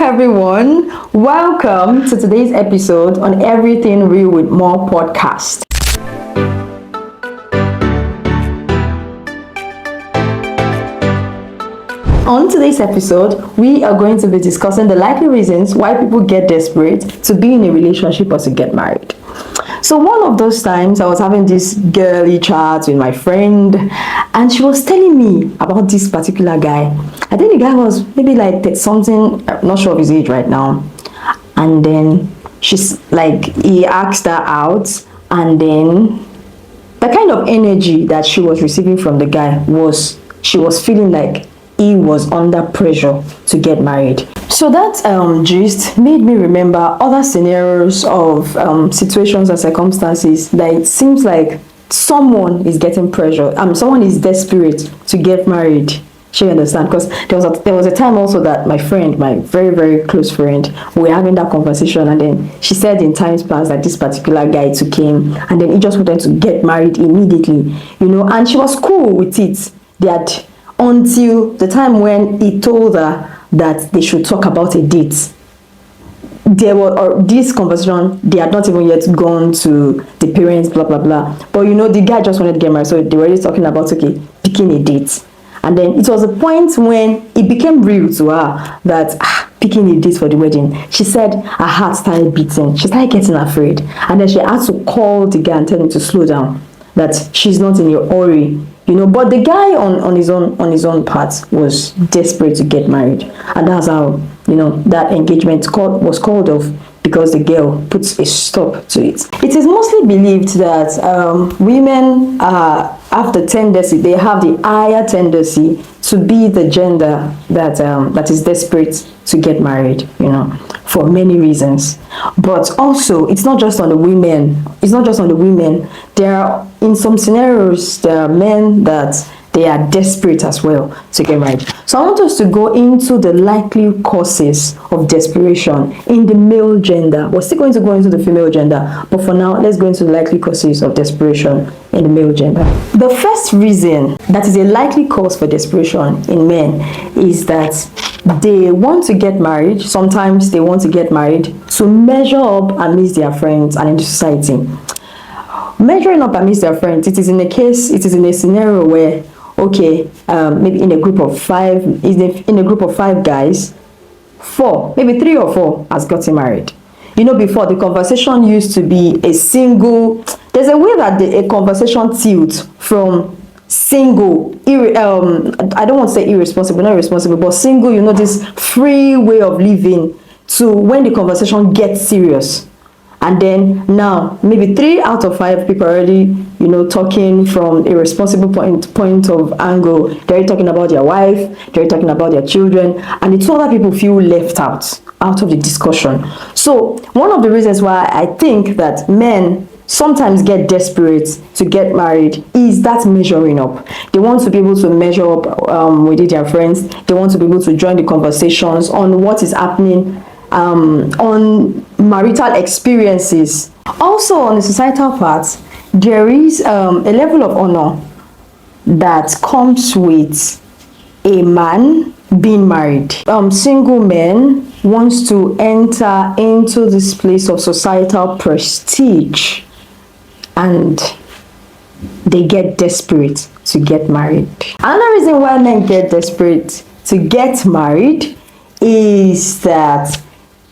everyone, welcome to today's episode on Everything Real with More podcast. On today's episode, we are going to be discussing the likely reasons why people get desperate to be in a relationship or to get married. So one of those times I was having this girly chat with my friend and she was telling me about this particular guy. I think the guy was maybe like something, I'm not sure of his age right now. And then she's like, he asked her out, and then the kind of energy that she was receiving from the guy was, she was feeling like he was under pressure to get married. So that gist made me remember other scenarios of situations and circumstances that it seems like someone is getting pressure. Someone is desperate to get married. She understand, because there was a time also that my friend, my very, very close friend, we were having that conversation, and then she said in times past that this particular guy took him and then he just wanted to get married immediately, and she was cool with it. That until the time when he told her that they should talk about a date. This conversation, they had not even yet gone to the parents, blah blah blah, but the guy just wanted to get married, so they were already talking about picking a date. And then it was a point when it became real to her that picking a date for the wedding, she said her heart started beating, she started getting afraid, and then she had to call the guy and tell him to slow down, that she's not in a hurry. But the guy on his own part was desperate to get married, and that's how that engagement was called off, because the girl puts a stop to it. It is mostly believed that women have the tendency, they have the higher tendency to be the gender that is desperate to get married, for many reasons. But also, it's not just on the women. There are, in some scenarios, there are men that they are desperate as well to get married. So I want us to go into the likely causes of desperation in the male gender. We're still going to go into the female gender, but for now, let's go into the likely causes of desperation in the male gender. The first reason that is a likely cause for desperation in men is that they want to get married. Sometimes they want to get married to measure up amidst their friends and in the society. Measuring up amidst their friends, it is in a scenario where, maybe in a group of five guys, maybe 3 or 4 has gotten married. Before, the conversation used to be a single. There's a way that a conversation tilts from single, I don't want to say irresponsible, not irresponsible, but single, this free way of living, to when the conversation gets serious. And then now, maybe 3 out of 5 people are already, talking from a responsible point of angle. They're talking about their wife, they're talking about their children, and the 2 other people feel left out of the discussion. So one of the reasons why I think that men sometimes get desperate to get married is that measuring up. They want to be able to measure up with their friends. They want to be able to join the conversations on what is happening on marital experiences. Also, on the societal part, there is a level of honor that comes with a man being married. Single men wants to enter into this place of societal prestige, and they get desperate to get married. Another reason why men get desperate to get married is that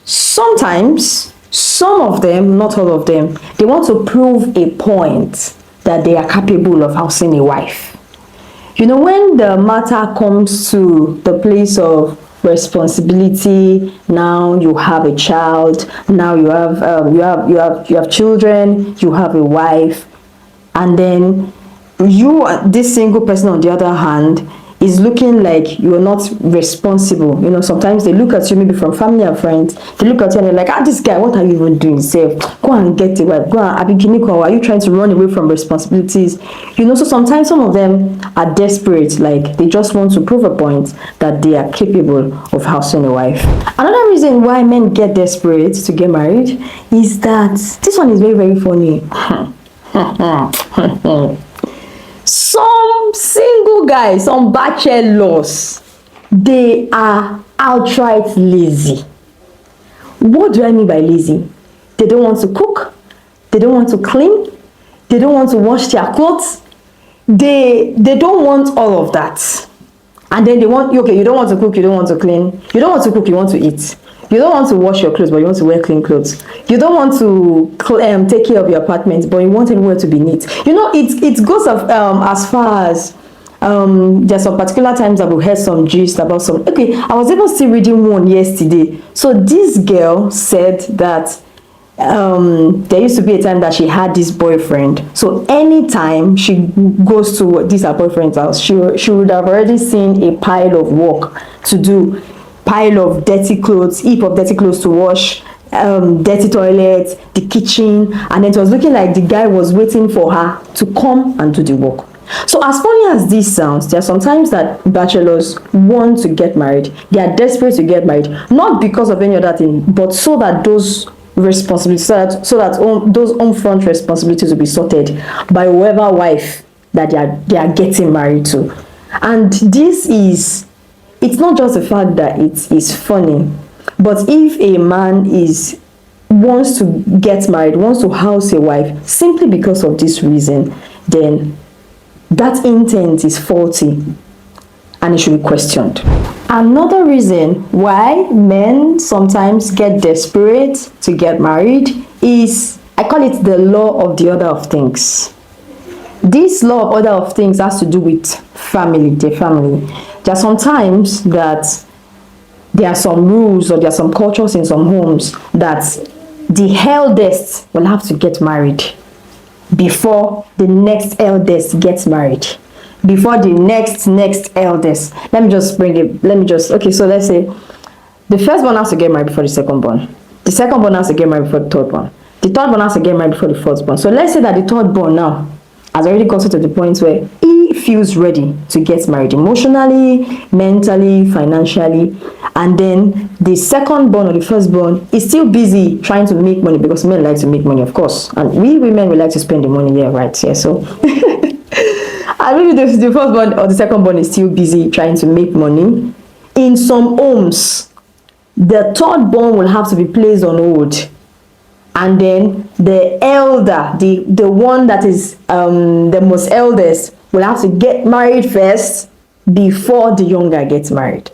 sometimes, some of them, not all of them, they want to prove a point that they are capable of housing a wife. When the matter comes to the place of responsibility, now you have a child, now you have children, you have a wife, and then this single person on the other hand is looking like you're not responsible. Sometimes they look at you, maybe from family and friends, they look at you and they're like, this guy, what are you even doing? Say, go and get a wife, go and are you trying to run away from responsibilities? So sometimes some of them are desperate, like they just want to prove a point that they are capable of housing a wife. Another reason why men get desperate to get married is that, this one is very, very funny. Some single guys, some bachelors, they are outright lazy. What do I mean by lazy? They don't want to cook, they don't want to clean, they don't want to wash their clothes, they don't want all of that. And then they want you, okay, you don't want to cook, you don't want to clean, you don't want to cook, you want to eat. You don't want to wash your clothes, but you want to wear clean clothes. You don't want to take care of your apartment, but you want everywhere to be neat. You know, it goes as far as there's some particular times that we heard some gist about some. Okay, I was able to see reading one yesterday. So this girl said that there used to be a time that she had this boyfriend. So anytime she goes to this her boyfriend's house, she would have already seen a pile of work to do. Pile of dirty clothes, heap of dirty clothes to wash, dirty toilets, the kitchen, and then it was looking like the guy was waiting for her to come and do the work. So as funny as this sounds, there are sometimes that bachelors want to get married. They are desperate to get married, not because of any other thing, but so that those responsibilities, those home front responsibilities will be sorted by whoever wife that they are getting married to. And this is, it's not just the fact that it is funny, but if a man wants to get married, wants to house a wife simply because of this reason, then that intent is faulty and it should be questioned. Another reason why men sometimes get desperate to get married is, I call it the law of the order of things. This law of order of things has to do with family, their family. There are some times that there are some rules or there are some cultures in some homes that the eldest will have to get married before the next eldest gets married. Before the next eldest. Okay, so let's say the first one has to get married before the second born. The second born has to get married before the third born. The third born has to get married before the fourth born. So let's say that the third born now has already gotten to the point where he feels ready to get married emotionally, mentally, financially, and then the second born or the first born is still busy trying to make money, because men like to make money, of course, and we women we like to spend the money, yeah, right, yeah. So and maybe the first born or the second born is still busy trying to make money. In some homes, the third born will have to be placed on hold, and then the elder, the one that is the most eldest, will have to get married first before the younger gets married.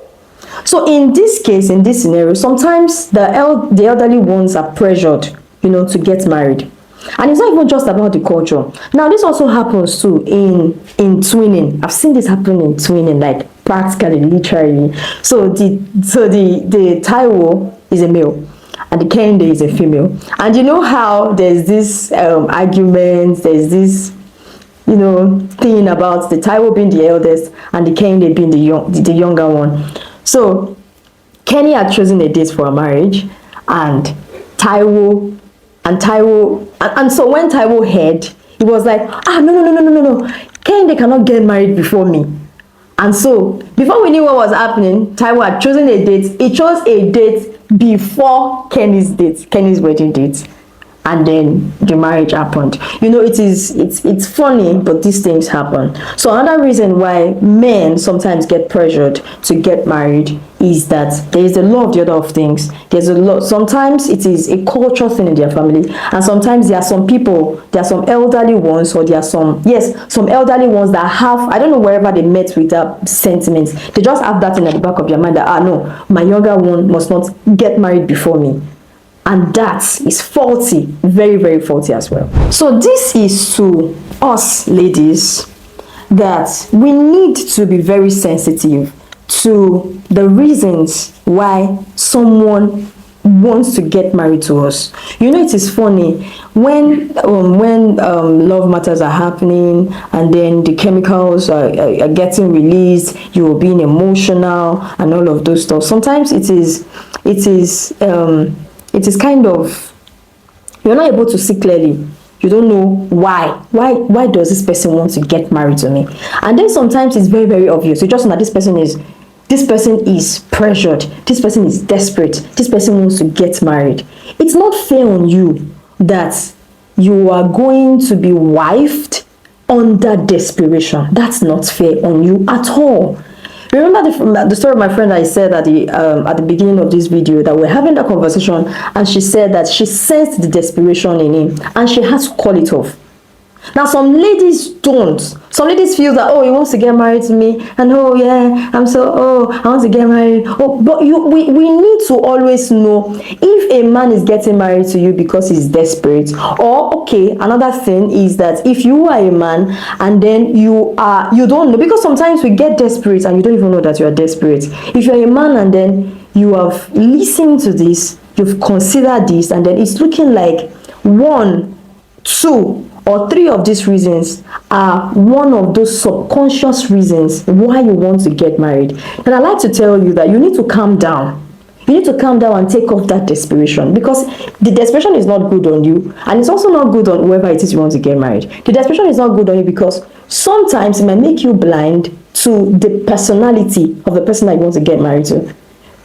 So in this case, in this scenario, sometimes the elderly ones are pressured, to get married. And it's not even just about the culture. Now, this also happens too in twinning. I've seen this happen in twinning, like practically, literally. So the Taiwo is a male and the Kende is a female. And you know how there's this argument, there's this thing about the Taiwo being the eldest and the Kende being the younger one. So Kenny had chosen a date for a marriage, and Taiwo, and so when Taiwo heard, he was like, no, Kende cannot get married before me. And so before we knew what was happening, Taiwo had chosen a date. He chose a date before Kenny's wedding date. And then the marriage happened. It's funny, but these things happen. So another reason why men sometimes get pressured to get married is that there is the law of the order of things. There's a lot. Sometimes it is a cultural thing in their family, and sometimes there are some people, there are some elderly ones, or there are some elderly ones that have, I don't know, wherever they met with that sentiment, they just have that in the back of their mind that no, my younger one must not get married before me. And that is faulty, very, very faulty as well. So this is to us ladies, that we need to be very sensitive to the reasons why someone wants to get married to us. It is funny when love matters are happening, and then the chemicals are getting released, you're being emotional and all of those stuff. Sometimes it is kind of, you're not able to see clearly. You don't know why does this person want to get married to me? And then sometimes it's very, very obvious. You just know that this person is pressured, this person is desperate, this person wants to get married. It's not fair on you that you are going to be wifed under desperation. That's not fair on you at all. Remember the story of my friend I said at the beginning of this video, that we're having that conversation, and she said that she sensed the desperation in him and she had to call it off. Now, some ladies don't. Some ladies feel that, oh, he wants to get married to me, and oh yeah, I want to get married. Oh, but we need to always know if a man is getting married to you because he's desperate, or okay, another thing is that if you are a man and then you don't know, because sometimes we get desperate and you don't even know that you are desperate. If you're a man and then you have listened to this, you've considered this, and then it's looking like 1, 2 or 3 of these reasons are one of those subconscious reasons why you want to get married, then I'd like to tell you that you need to calm down. You need to calm down and take off that desperation, because the desperation is not good on you, and it's also not good on whoever it is you want to get married. The desperation is not good on you because sometimes it might make you blind to the personality of the person that you want to get married to.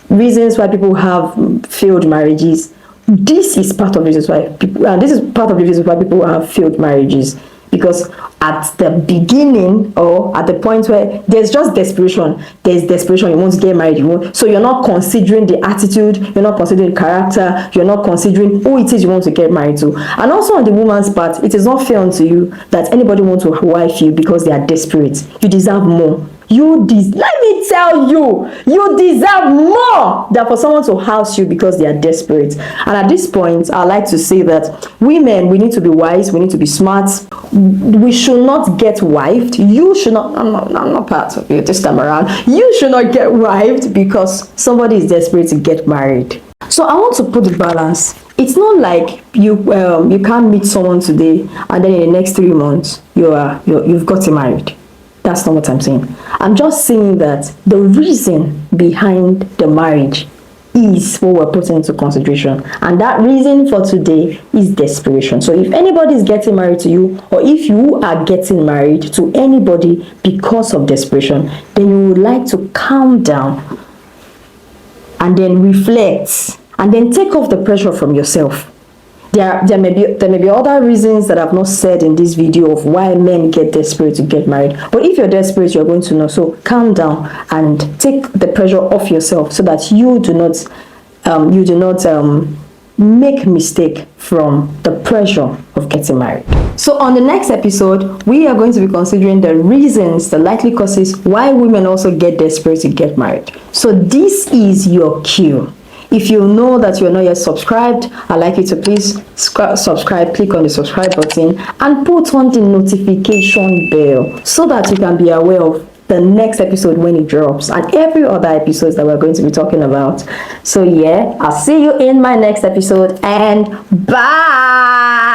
Reasons why people have failed marriages. This is part of the reasons why people, and this is part of the reasons why people have failed marriages, because at the beginning or at the point where there's just desperation, you want to get married, so you're not considering the attitude, you're not considering character, you're not considering who it is you want to get married to. And also on the woman's part, it is not fair unto you that anybody wants to wife you because they are desperate. You deserve more. Let me tell you, you deserve more than for someone to house you because they are desperate. And at this point, I like to say that women, we need to be wise, we need to be smart. We should not get wived. You should not, I'm not part of you this time around. You should not get wived because somebody is desperate to get married. So I want to put the balance. It's not like you can't meet someone today and then in the next 3 months you've gotten married. That's not what I'm saying. I'm just saying that the reason behind the marriage is what we're putting into consideration. And that reason for today is desperation. So if anybody is getting married to you, or if you are getting married to anybody because of desperation, then you would like to calm down and then reflect and then take off the pressure from yourself. There may be other reasons that I've not said in this video of why men get desperate to get married. But if you're desperate, you're going to know. So calm down and take the pressure off yourself so that you do not make mistake from the pressure of getting married. So on the next episode, we are going to be considering the reasons, the likely causes why women also get desperate to get married. So this is your cue. If you know that you're not yet subscribed, I'd like you to please subscribe, click on the subscribe button and put on the notification bell so that you can be aware of the next episode when it drops and every other episodes that we're going to be talking about. So yeah, I'll see you in my next episode and bye.